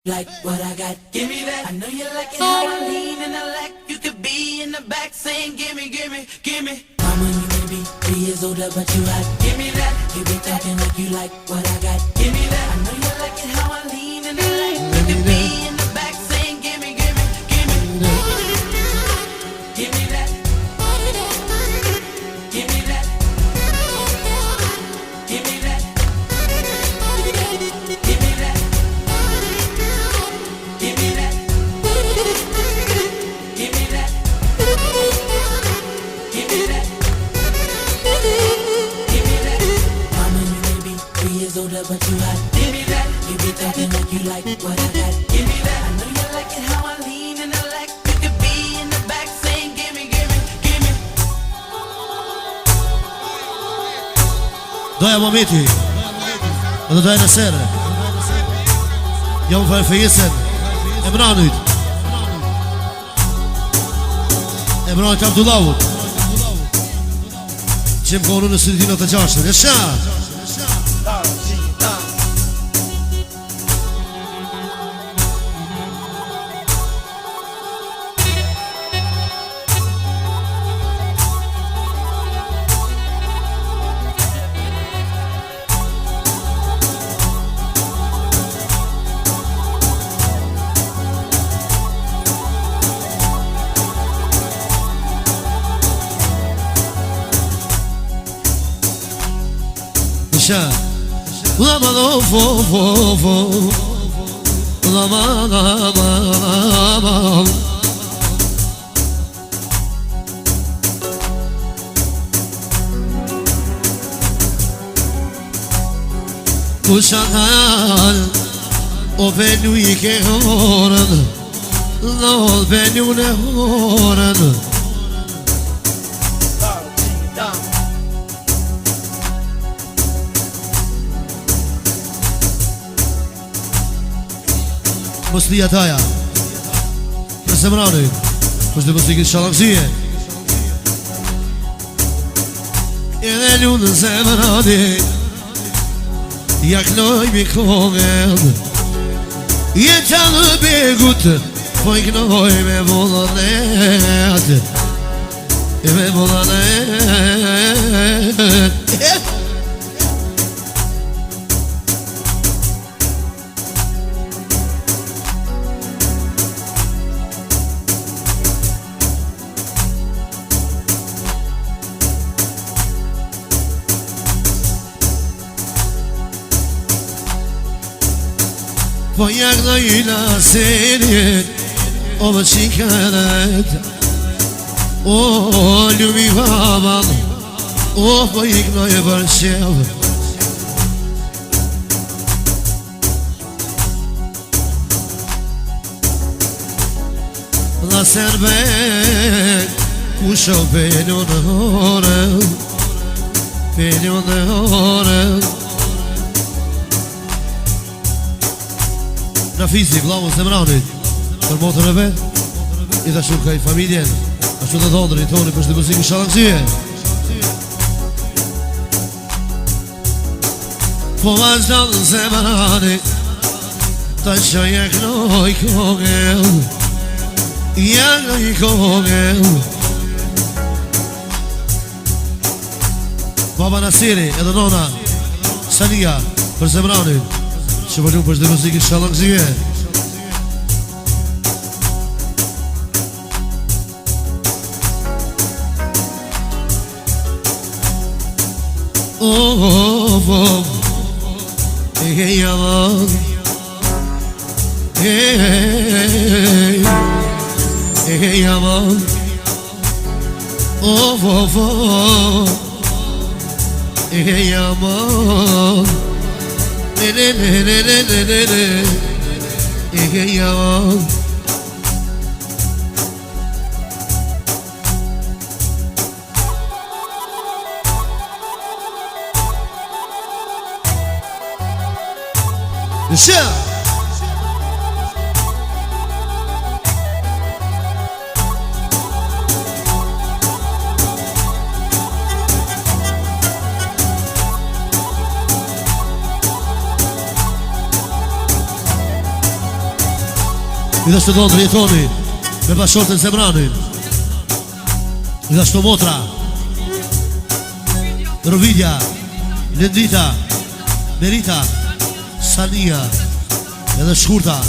Like what I got, give me that. I know you like it how I lean and I like you could be in the back saying give me, give me, give me. Mama, you may be 3 years older, but you hot. Give me that. You be talking like you like what I got. Give me that. I know you like it how I lean and I like you could be in the back saying give me, give me, give me. Give me that. Give me that. Give me that. Give me that. Give me that. Give me that. Give me that. Give me that. Mama, you may be 3 years older, but you hot. Give me that. You be talking like you like what I got. Give me that. I know you like it how I lean and I like you could be in the back saying give me, give me, give me. Doja momenti edhe doja në serë jam farfejesen Emranit Abdullavut që më konu në studinë të gjashtë e sha Lama Kushakan o benu I ke horën Lol benu në horën Moslia taja Për Semrani Për të mësikit shalakësie Edhe lunë Semrani Ja knoj mi kongën Jeta në begut Po I knoj me volanet Me volanet Po jak në I lasenit O më qikanet O ljubi vaman O po I knoj për qev La serbek Kusho penju në hore Penju në hore Nafizi, vllamu Semranit Për motën e vet I ta shumë ka I familjen A shumë të dhondrën I toni për shtë mësikë shalakësie Po vazhdanë Semranit Ta që jaknoj kongel Jaknoj kongel Baba Nasiri edhe nona Sania për Semranit Që përnu për shtë mësikë shalakësie Hey yaman Hey yaman Hey yaman Hey yaman Michelle Gjithashtu Londri jetoni me bashortën Zemranin. Gjithashtu motra Rovidja, Lendita, Merita, Sania, edhe Shkurta,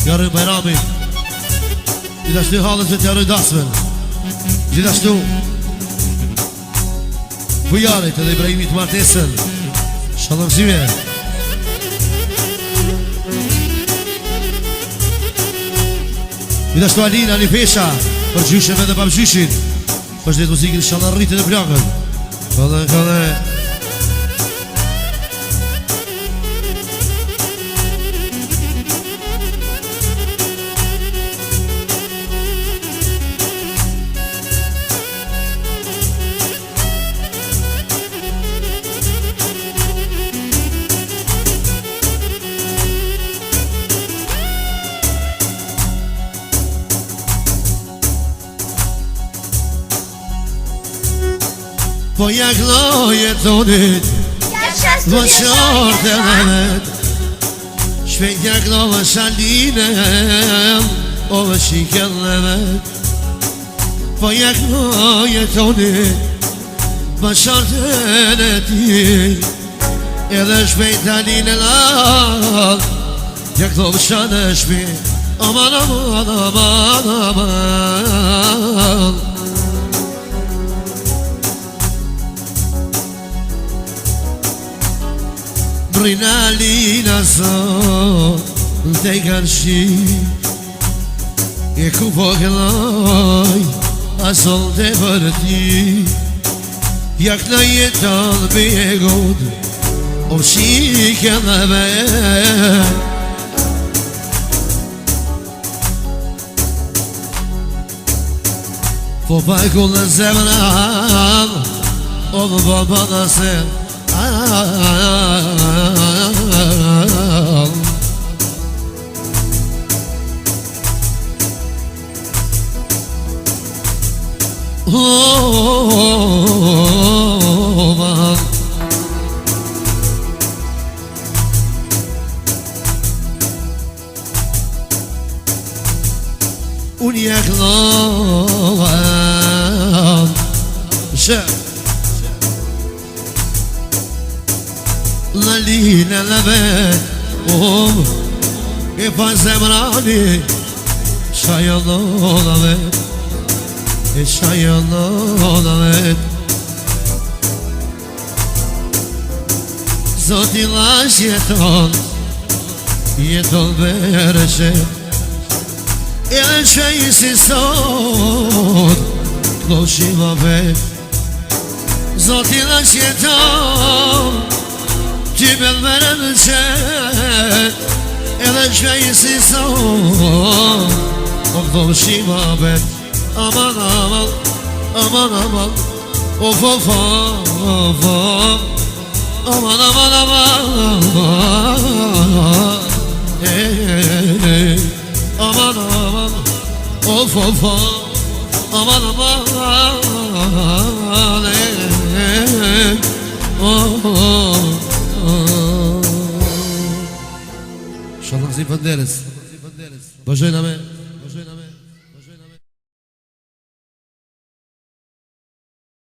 Jarën Bajramin. Gjithashtu halët të Jarën Dasmen. Gjithashtu Bujarit edhe Ibrahimit Martesën. Shalomzime. Gjithashtu Alina, Pesha, për gjyshen edhe për gjyshin. Për shdet muzikin shalom rritin e plakën. Këllë. Po jakno jetonit Vëshort e vemet Shpejt jakno vëshalinem O vëshiken lemet Po jakno jetonit Vëshort e ti Edhe shpejt alin e lal Jakno vëshan e shpejt Aman, aman, aman, aman Rinalina sot Te kanë shi E ku po këlloj Asol te për ti Jak në jeton begot O shike dhe me Po pa e kullën zemran O më baba në sen Unë jaknovan Në linë e vet E pa zemrani Shajallona vet E shajallona vet Zoti lash jeton Jeton bereshet E në shaj si sot Kloshima vet Zoti lash jeton Ti bel mene në qet Edhe shkaj si son O këto shima bet Aman, aman, aman, aman Of, of, of, Aman, aman, aman Aman, aman Of, of, Aman, aman Shalom zi pënderes Vazhdojnë me